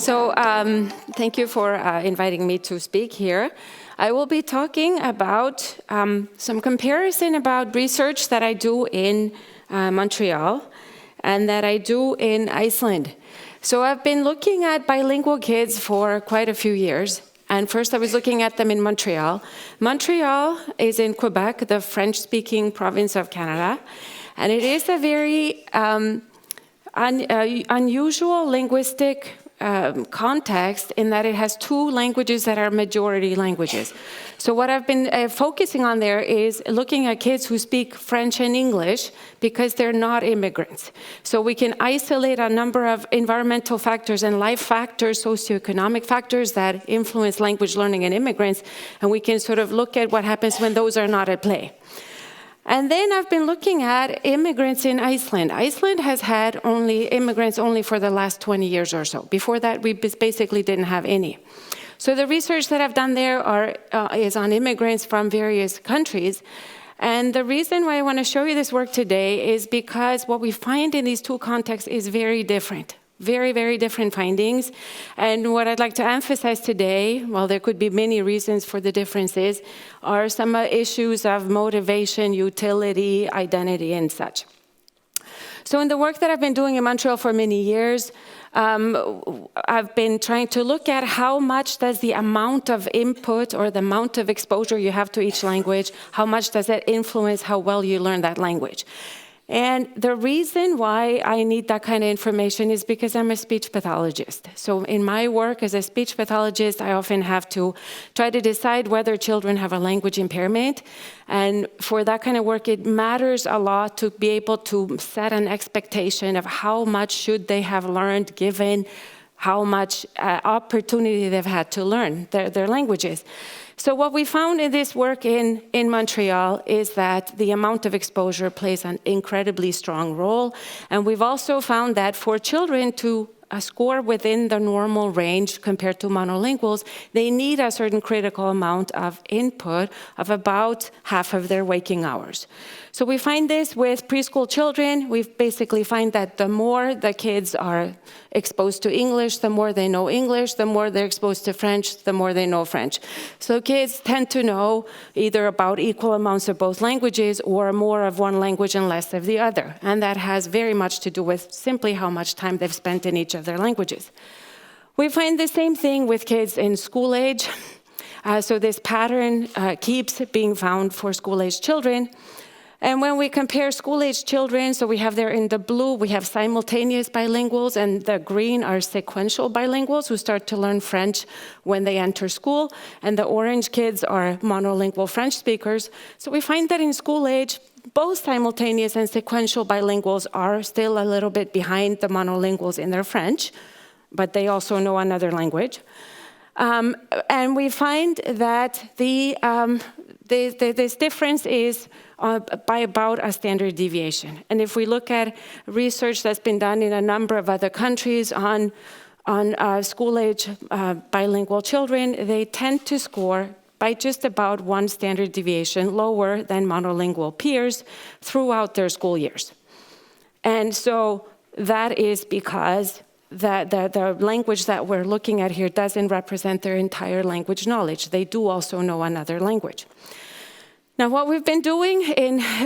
Thank you for inviting me to speak here. I will be talking about some comparison about research that I do in Montreal and that I do in Iceland. So I've been looking at bilingual kids for quite a few years. And first I was looking at them in Montreal. Montreal is in Quebec, the French-speaking province of Canada. And it is a very unusual linguistic context in that it has two languages that are majority languages. So what I've been focusing on there is looking at kids who speak French and English because they're not immigrants. So we can isolate a number of environmental factors and life factors, socioeconomic factors that influence language learning in immigrants, and we can sort of look at what happens when those are not at play. And then I've been looking at immigrants in Iceland. Iceland has had immigrants only for the last 20 years or so. Before that, we basically didn't have any. So the research that I've done there is on immigrants from various countries. And the reason why I want to show you this work today is because what we find in these two contexts is very different. Very, very different findings. And what I'd like to emphasize today, while there could be many reasons for the differences, are some issues of motivation, utility, identity, and such. So in the work that I've been doing in Montreal for many years, I've been trying to look at how much does the amount of input or the amount of exposure you have to each language, how much does that influence how well you learn that language. And the reason why I need that kind of information is because I'm a speech pathologist. So in my work as a speech pathologist, I often have to try to decide whether children have a language impairment. And for that kind of work, it matters a lot to be able to set an expectation of how much should they have learned given how much opportunity they've had to learn their languages. So what we found in this work in Montreal is that the amount of exposure plays an incredibly strong role. And we've also found that for children to score within the normal range compared to monolinguals, they need a certain critical amount of input of about half of their waking hours. So we find this with preschool children. We basically find that the more the kids are exposed to English, the more they know English, the more they're exposed to French, the more they know French. So kids tend to know either about equal amounts of both languages or more of one language and less of the other. And that has very much to do with simply how much time they've spent in each of their languages. We find the same thing with kids in school age. So this pattern keeps being found for school-age children. And when we compare school-age children, so we have there in the blue, we have simultaneous bilinguals, and the green are sequential bilinguals who start to learn French when they enter school, and the orange kids are monolingual French speakers. So we find that in school age, both simultaneous and sequential bilinguals are still a little bit behind the monolinguals in their French, but they also know another language. And we find that this difference is by about a standard deviation. And if we look at research that's been done in a number of other countries on school-age bilingual children, they tend to score by just about one standard deviation lower than monolingual peers throughout their school years. And so that is because the language that we're looking at here doesn't represent their entire language knowledge. They do also know another language. Now, what we've been doing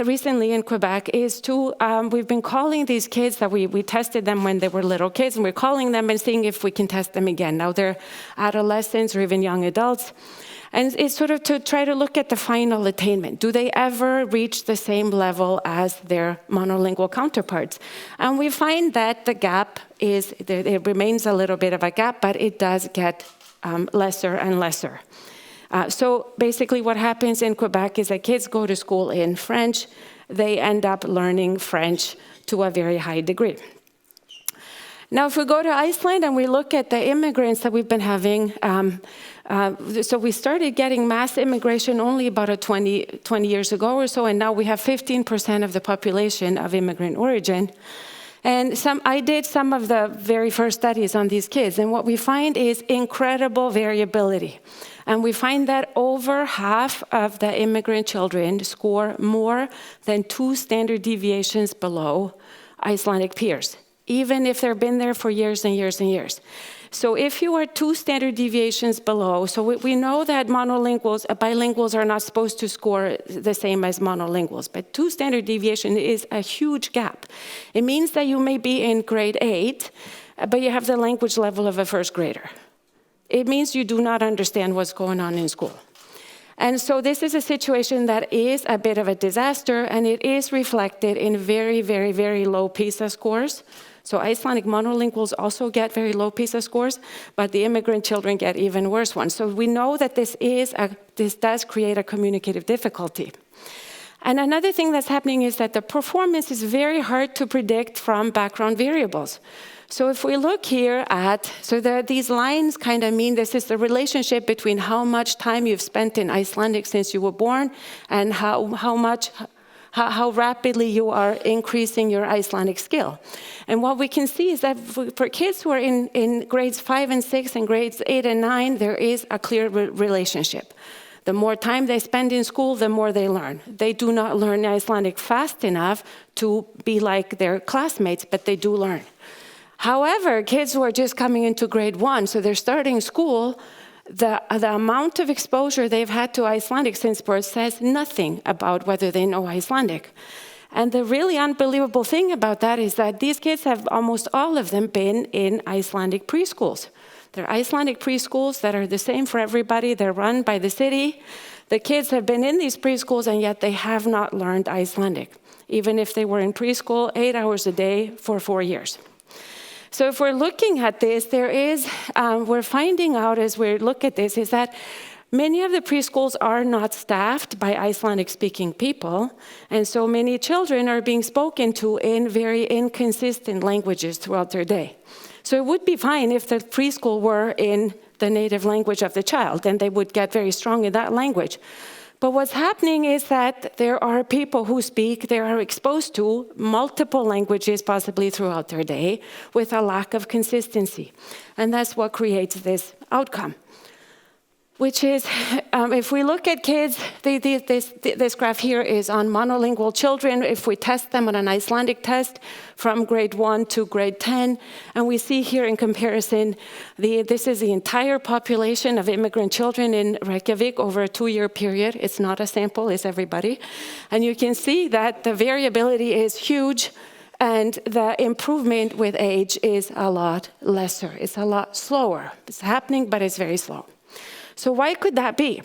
recently in Quebec is we've been calling these kids that we tested them when they were little kids, and we're calling them and seeing if we can test them again. Now, they're adolescents or even young adults. And it's sort of to try to look at the final attainment. Do they ever reach the same level as their monolingual counterparts? And we find that the gap it remains a little bit of a gap, but it does get lesser and lesser. So basically what happens in Quebec is that kids go to school in French. They end up learning French to a very high degree. Now, if we go to Iceland and we look at the immigrants that we've been having, so we started getting mass immigration only about 20 years ago or so, and now we have 15% of the population of immigrant origin. And I did some of the very first studies on these kids, and what we find is incredible variability. And we find that over half of the immigrant children score more than 2 standard deviations below Icelandic peers, even if they've been there for years and years and years. So if you are 2 standard deviations below, so we know that bilinguals are not supposed to score the same as monolinguals, but 2 standard deviation is a huge gap. It means that you may be in grade 8, but you have the language level of a first grader. It means you do not understand what's going on in school. And so this is a situation that is a bit of a disaster, and it is reflected in very, very, very low PISA scores. So Icelandic monolinguals also get very low PISA scores, but the immigrant children get even worse ones. So we know that this does create a communicative difficulty. And another thing that's happening is that the performance is very hard to predict from background variables. So if we look here at, these lines kind of mean this is the relationship between how much time you've spent in Icelandic since you were born and how rapidly you are increasing your Icelandic skill. And what we can see is that for kids who are in grades 5 and 6 and grades 8 and 9, there is a clear relationship. The more time they spend in school, the more they learn. They do not learn Icelandic fast enough to be like their classmates, but they do learn. However, kids who are just coming into grade 1, so they're starting school, the amount of exposure they've had to Icelandic since birth says nothing about whether they know Icelandic. And the really unbelievable thing about that is that these kids have almost all of them been in Icelandic preschools. They're Icelandic preschools that are the same for everybody. They're run by the city. The kids have been in these preschools, and yet they have not learned Icelandic, even if they were in preschool 8 hours a day for 4 years. So if we're looking at this, we're finding out as we look at this is that many of the preschools are not staffed by Icelandic-speaking people, and so many children are being spoken to in very inconsistent languages throughout their day. So it would be fine if the preschool were in the native language of the child, and they would get very strong in that language. But what's happening is that there are people who they are exposed to multiple languages possibly throughout their day with a lack of consistency. And that's what creates this outcome. Which is, if we look at kids, this graph here is on monolingual children. If we test them on an Icelandic test from grade 1 to grade 10, and we see here in comparison, this is the entire population of immigrant children in Reykjavik over a 2-year period. It's not a sample, it's everybody. And you can see that the variability is huge, and the improvement with age is a lot lesser. It's a lot slower. It's happening, but it's very slow. So why could that be?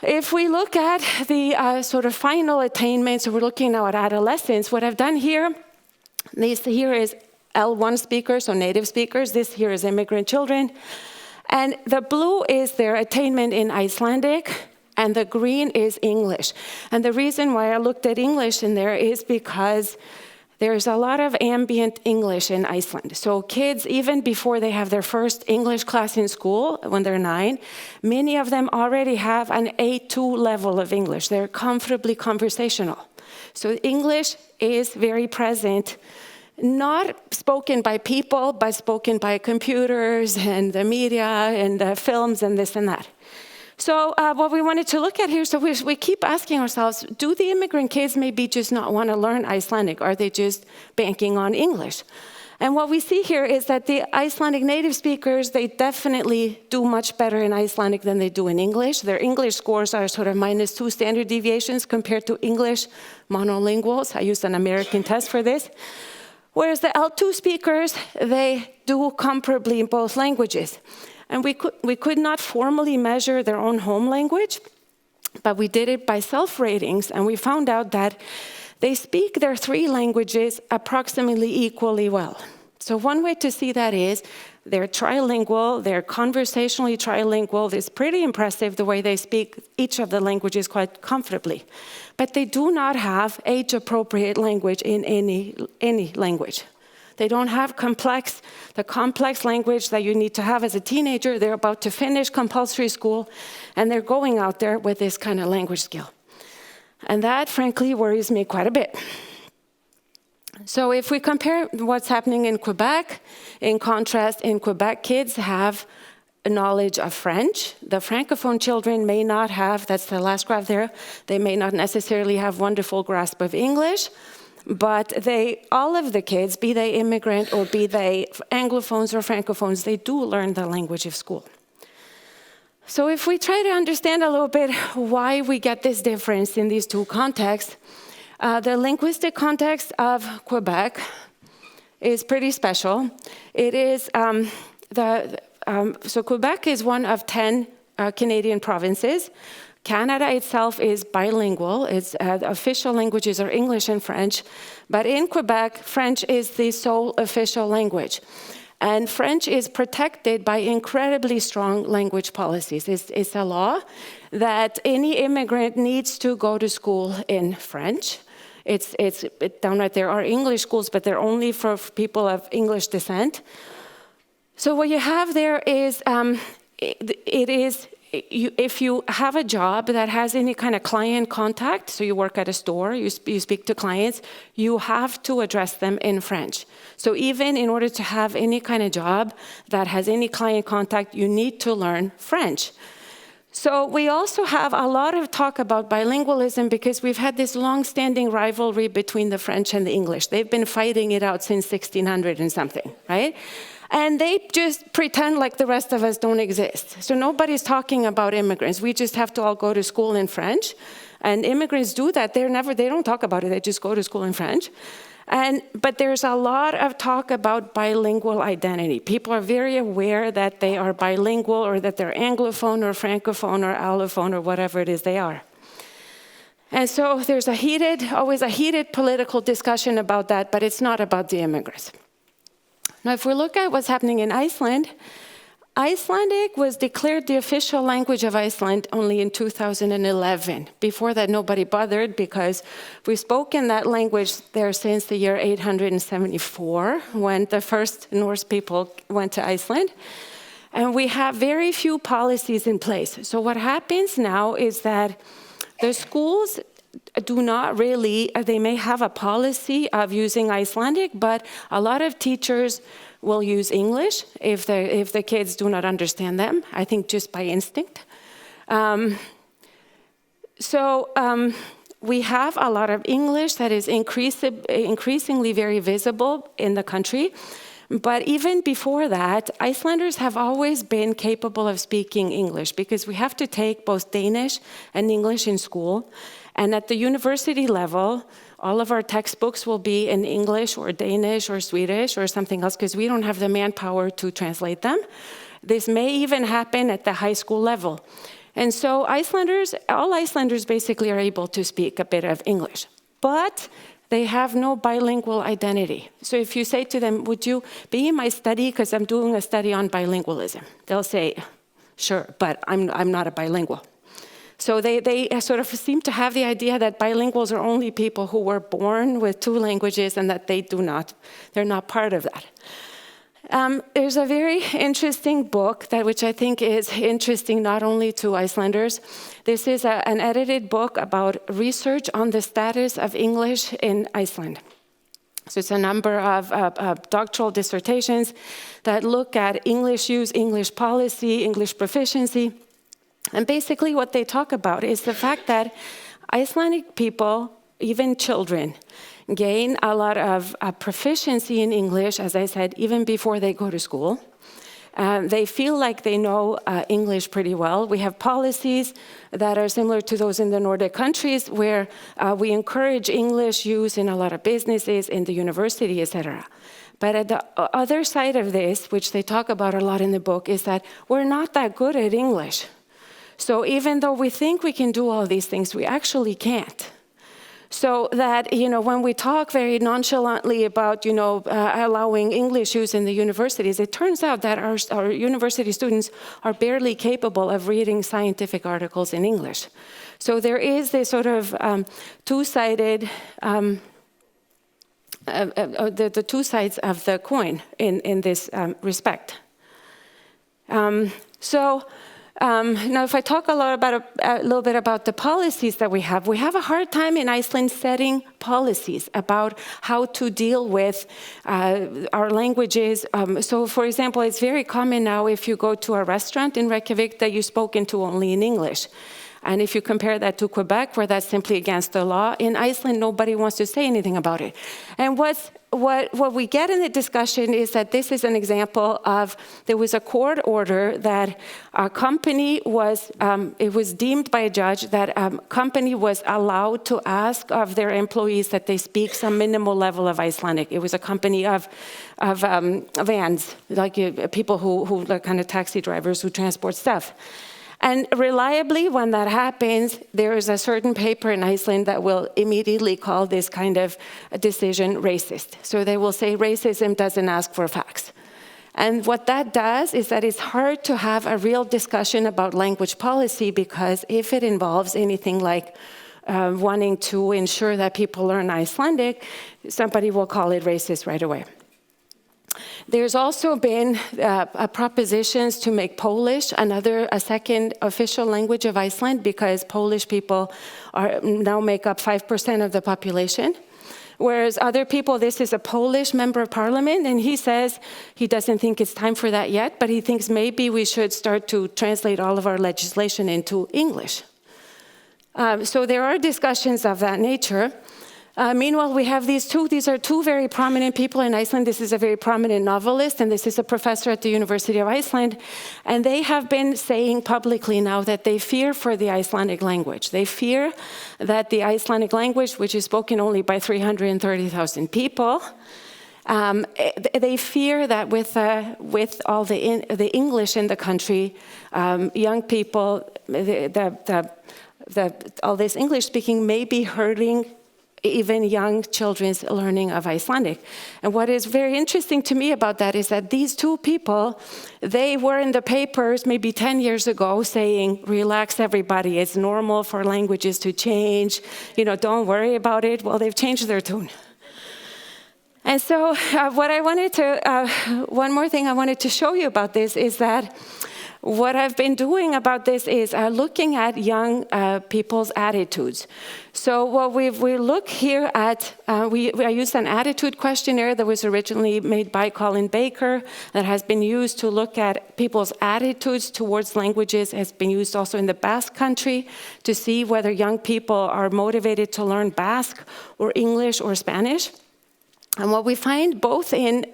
If we look at the sort of final attainment, so we're looking now at adolescents, what I've done here, this here is L1 speakers, so native speakers. This here is immigrant children. And the blue is their attainment in Icelandic, and the green is English. And the reason why I looked at English in there is because there's a lot of ambient English in Iceland. So kids, even before they have their first English class in school, when they're 9, many of them already have an A2 level of English. They're comfortably conversational. So English is very present, not spoken by people, but spoken by computers and the media and the films and this and that. So what we wanted to look at here, so we keep asking ourselves, do the immigrant kids maybe just not want to learn Icelandic? Are they just banking on English? And what we see here is that the Icelandic native speakers, they definitely do much better in Icelandic than they do in English. Their English scores are sort of -2 standard deviations compared to English monolinguals. I used an American test for this. Whereas the L2 speakers, they do comparably in both languages. And we could not formally measure their own home language, but we did it by self-ratings, and we found out that they speak their 3 languages approximately equally well. So one way to see that is they're trilingual, they're conversationally trilingual. It's pretty impressive the way they speak each of the languages quite comfortably. But they do not have age-appropriate language in any language. They don't have the complex language that you need to have as a teenager. They're about to finish compulsory school, and they're going out there with this kind of language skill. And that, frankly, worries me quite a bit. So if we compare what's happening in Quebec, in contrast, in Quebec, kids have a knowledge of French. The Francophone children may not have, that's the last graph there, they may not necessarily have wonderful grasp of English. But all of the kids, be they immigrant or be they Anglophones or Francophones, they do learn the language of school. So if we try to understand a little bit why we get this difference in these two contexts, the linguistic context of Quebec is pretty special. It is, so Quebec is one of 10 Canadian provinces. Canada itself is bilingual. Its official languages are English and French. But in Quebec, French is the sole official language. And French is protected by incredibly strong language policies. It's a law that any immigrant needs to go to school in French. It's down right there are English schools, but they're only for people of English descent. So what you have there is, if you have a job that has any kind of client contact, so you work at a store, you speak to clients, you have to address them in French. So even in order to have any kind of job that has any client contact, you need to learn French. So we also have a lot of talk about bilingualism because we've had this long-standing rivalry between the French and the English. They've been fighting it out since 1600 and something, right? And they just pretend like the rest of us don't exist. So nobody's talking about immigrants. We just have to all go to school in French. And immigrants do that. They don't talk about it. They just go to school in French. But there's a lot of talk about bilingual identity. People are very aware that they are bilingual or that they're Anglophone or Francophone or Allophone or whatever it is they are. And so there's always a heated political discussion about that, but it's not about the immigrants. Now, if we look at what's happening in Iceland, Icelandic was declared the official language of Iceland only in 2011. Before that, nobody bothered because we've spoken that language there since the year 874, when the first Norse people went to Iceland. And we have very few policies in place. So what happens now is that the schools do not really, they may have a policy of using Icelandic, but a lot of teachers will use English if the kids do not understand them, I think just by instinct. We have a lot of English that is increasingly very visible in the country. But even before that, Icelanders have always been capable of speaking English because we have to take both Danish and English in school. And at the university level, all of our textbooks will be in English or Danish or Swedish or something else because we don't have the manpower to translate them. This may even happen at the high school level. And so all Icelanders basically are able to speak a bit of English. But they have no bilingual identity. So if you say to them, would you be in my study because I'm doing a study on bilingualism? They'll say, sure, but I'm not a bilingual. So they sort of seem to have the idea that bilinguals are only people who were born with two languages and that they're not part of that. There's a very interesting book which I think is interesting not only to Icelanders. This is an edited book about research on the status of English in Iceland. So it's a number of doctoral dissertations that look at English use, English policy, English proficiency. And basically what they talk about is the fact that Icelandic people, even children, gain a lot of proficiency in English, as I said, even before they go to school. They feel like they know English pretty well. We have policies that are similar to those in the Nordic countries where we encourage English use in a lot of businesses, in the university, etc. But at the other side of this, which they talk about a lot in the book, is that we're not that good at English. So even though we think we can do all these things, we actually can't. So that, when we talk very nonchalantly about, allowing English use in the universities, it turns out that our university students are barely capable of reading scientific articles in English. So there is this sort of two-sided, the two sides of the coin in this respect. Now, if I talk a little bit about the policies that we have a hard time in Iceland setting policies about how to deal with our languages. So, for example, it's very common now if you go to a restaurant in Reykjavik that you're spoken to only in English. And if you compare that to Quebec, where that's simply against the law, in Iceland, nobody wants to say anything about it. And what we get in the discussion is that this is an example of, there was a court order that a company was, it was deemed by a judge that a company was allowed to ask of their employees that they speak some minimal level of Icelandic. It was a company of vans, like people who like kind of taxi drivers who transport stuff. And reliably, when that happens, there is a certain paper in Iceland that will immediately call this kind of decision racist. So they will say racism doesn't ask for facts. And what that does is that it's hard to have a real discussion about language policy, because if it involves anything like wanting to ensure that people learn Icelandic, somebody will call it racist right away. There's also been propositions to make Polish a second official language of Iceland, because Polish people now make up 5% of the population. Whereas other people, this is a Polish member of parliament, and he says he doesn't think it's time for that yet, but he thinks maybe we should start to translate all of our legislation into English. So there are discussions of that nature. Meanwhile, we have these are two very prominent people in Iceland. This is a very prominent novelist, and this is a professor at the University of Iceland. And they have been saying publicly now that they fear for the Icelandic language. They fear that the Icelandic language, which is spoken only by 330,000 people, they fear that with all the English in the country, young people, all this English speaking may be hurting even young children's learning of Icelandic. And what is very interesting to me about that is that these two people, they were in the papers maybe 10 years ago saying, relax everybody, it's normal for languages to change, don't worry about it. Well, they've changed their tune. And so one more thing I wanted to show you about this is that what I've been doing about this is looking at young people's attitudes. So what we look here at, I used an attitude questionnaire that was originally made by Colin Baker that has been used to look at people's attitudes towards languages. Has been used also in the Basque country to see whether young people are motivated to learn Basque or English or Spanish. And what we find both in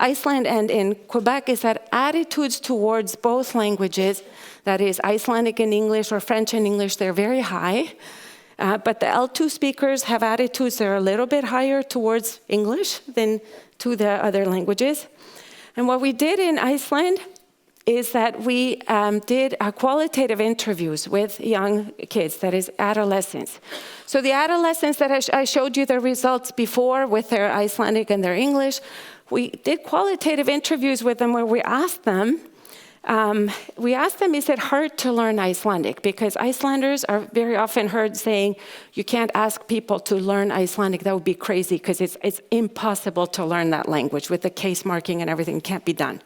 Iceland and in Quebec is that attitudes towards both languages, that is Icelandic and English or French and English, they're very high. But the L2 speakers have attitudes that are a little bit higher towards English than to the other languages. And what we did in Iceland is that we did qualitative interviews with young kids, that is adolescents. So the adolescents that I showed you the results before with their Icelandic and their English, we did qualitative interviews with them where we asked them, is it hard to learn Icelandic? Because Icelanders are very often heard saying, you can't ask people to learn Icelandic, that would be crazy, because it's impossible to learn that language with the case marking and everything, can't be done.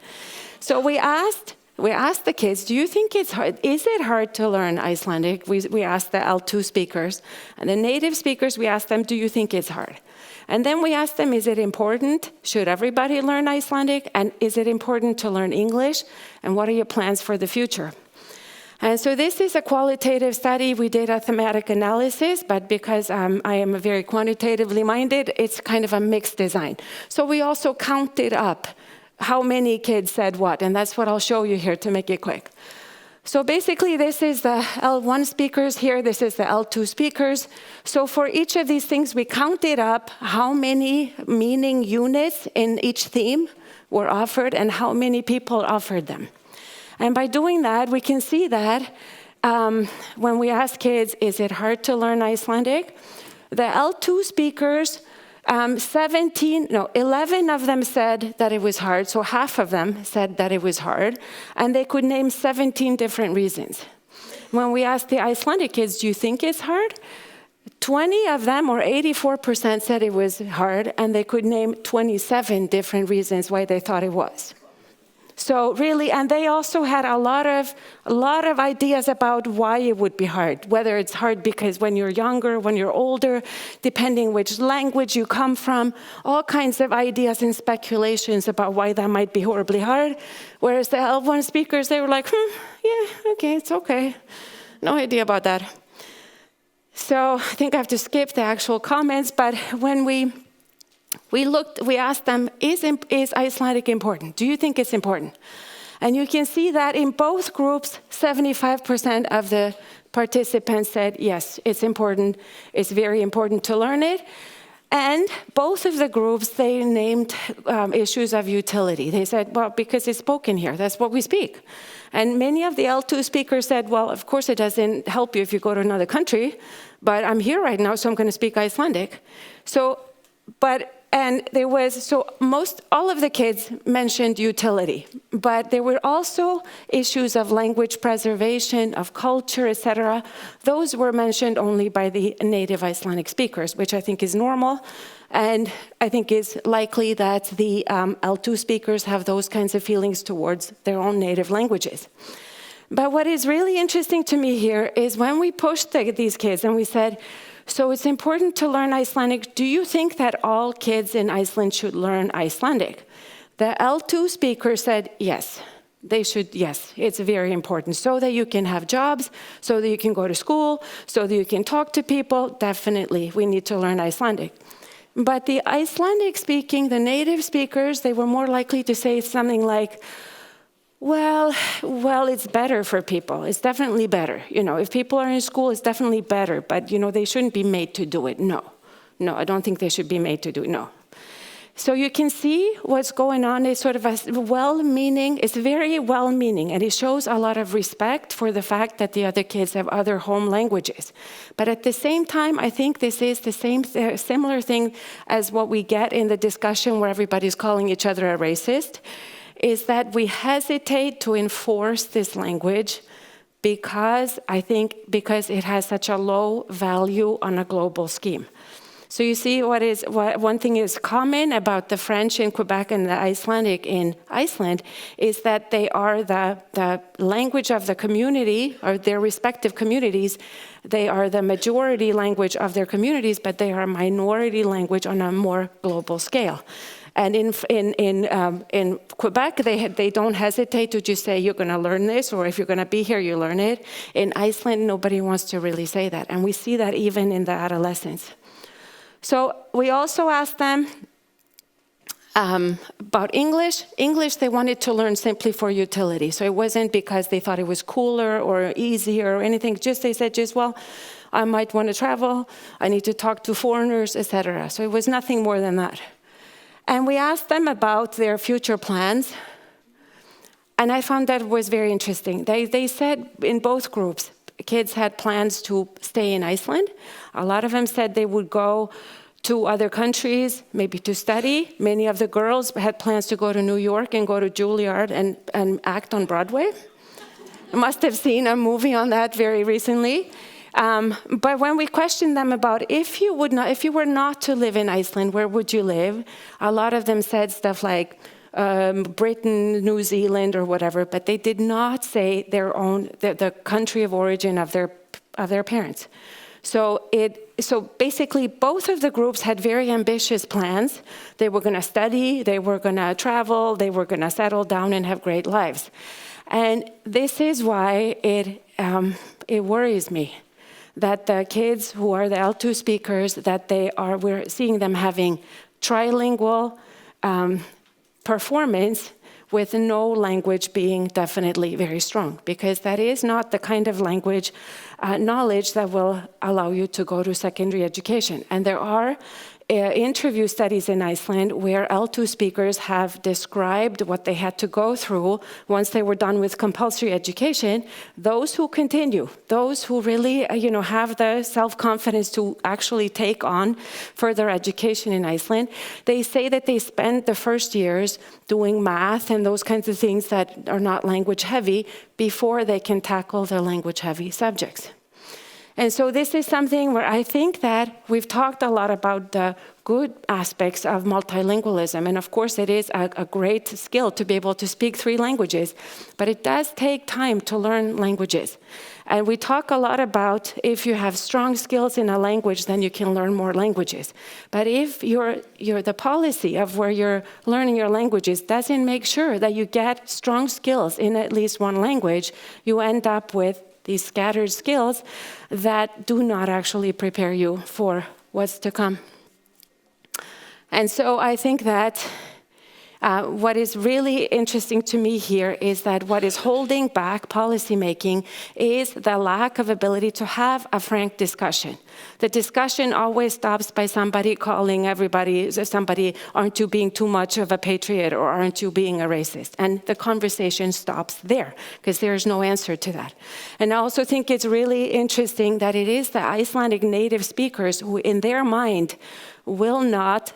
So we asked the kids, do you think it's hard? Is it hard to learn Icelandic? We asked the L2 speakers. And the native speakers, we asked them, do you think it's hard? And then we asked them, is it important? Should everybody learn Icelandic? And is it important to learn English? And what are your plans for the future? And so this is a qualitative study. We did a thematic analysis, but because I am very quantitatively minded, it's kind of a mixed design. So we also counted up how many kids said what, and that's what I'll show you here to make it quick. So basically, this is the L1 speakers here, this is the L2 speakers. So for each of these things, we counted up how many meaning units in each theme were offered and how many people offered them. And by doing that, we can see that when we ask kids, is it hard to learn Icelandic? The L2 speakers, 11 of them said that it was hard, so half of them said that it was hard, and they could name 17 different reasons. When we asked the Icelandic kids, do you think it's hard? 20 of them, or 84%, said it was hard, and they could name 27 different reasons why they thought it was. So really, and they also had a lot of ideas about why it would be hard, whether it's hard because when you're younger, when you're older, depending which language you come from, all kinds of ideas and speculations about why that might be horribly hard. Whereas the L1 speakers, they were like, yeah, okay, it's okay. no idea about that. So I think I have to skip the actual comments, but when we asked them, is Icelandic important? Do you think it's important? And you can see that in both groups, 75% of the participants said, yes, it's important. It's very important to learn it. And both of the groups, they named issues of utility. They said, well, because it's spoken here, that's what we speak. And many of the L2 speakers said, well, of course it doesn't help you if you go to another country, but I'm here right now, so I'm going to speak Icelandic. All of the kids mentioned utility, but there were also issues of language preservation, of culture, etc. Those were mentioned only by the native Icelandic speakers, which I think is normal, and I think is likely that the L2 speakers have those kinds of feelings towards their own native languages. But what is really interesting to me here is when we pushed these kids and we said, so it's important to learn Icelandic. Do you think that all kids in Iceland should learn Icelandic? The L2 speaker said yes. They should, yes, it's very important. So that you can have jobs, so that you can go to school, so that you can talk to people. Definitely, we need to learn Icelandic. But the Icelandic speaking, the native speakers, they were more likely to say something like, well, it's better for people. It's definitely better. If people are in school, it's definitely better. But, they shouldn't be made to do it. No, I don't think they should be made to do it. No. So you can see what's going on is sort of a well-meaning, it's very well-meaning, and it shows a lot of respect for the fact that the other kids have other home languages. But at the same time, I think this is the similar thing as what we get in the discussion where everybody's calling each other a racist, is that we hesitate to enforce this language because it has such a low value on a global scheme. So you see one thing is common about the French in Quebec and the Icelandic in Iceland is that they are the language of the community or their respective communities. They are the majority language of their communities, but they are a minority language on a more global scale. And in Quebec, they don't hesitate to just say, you're going to learn this, or if you're going to be here, you learn it. In Iceland, nobody wants to really say that. And we see that even in the adolescents. So we also asked them about English. English, they wanted to learn simply for utility. So it wasn't because they thought it was cooler or easier or anything. They said, well, I might want to travel. I need to talk to foreigners, etc. So it was nothing more than that. And we asked them about their future plans, and I found that was very interesting. They said in both groups, kids had plans to stay in Iceland. A lot of them said they would go to other countries, maybe to study. Many of the girls had plans to go to New York and go to Juilliard and act on Broadway. You must have seen a movie on that very recently. But when we questioned them about if you were not to live in Iceland, where would you live? A lot of them said stuff like Britain, New Zealand, or whatever, but they did not say the country of origin of their parents. So basically, both of the groups had very ambitious plans. They were going to study, they were going to travel, they were going to settle down and have great lives. And this is why it worries me that the kids who are the L2 speakers, we're seeing them having trilingual performance with no language being definitely very strong, because that is not the kind of language knowledge that will allow you to go to secondary education. And there are interview studies in Iceland where L2 speakers have described what they had to go through once they were done with compulsory education. Those who continue, those who really have the self-confidence to actually take on further education in Iceland, they say that they spend the first years doing math and those kinds of things that are not language heavy before they can tackle the language heavy subjects. And so this is something where I think that we've talked a lot about the good aspects of multilingualism. And of course, it is a great skill to be able to speak 3 languages, but it does take time to learn languages. And we talk a lot about if you have strong skills in a language, then you can learn more languages. But if the policy of where you're learning your languages doesn't make sure that you get strong skills in at least one language, you end up with these scattered skills that do not actually prepare you for what's to come. And so I think that what is really interesting to me here is that what is holding back policymaking is the lack of ability to have a frank discussion. The discussion always stops by somebody calling somebody, aren't you being too much of a patriot, or aren't you being a racist? And the conversation stops there, because there's no answer to that. And I also think it's really interesting that it is the Icelandic native speakers who, in their mind, will not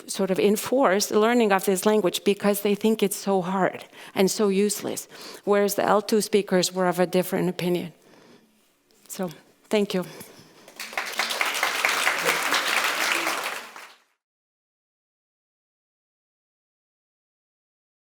sort of enforce the learning of this language because they think it's so hard and so useless, whereas the L2 speakers were of a different opinion. So, thank you.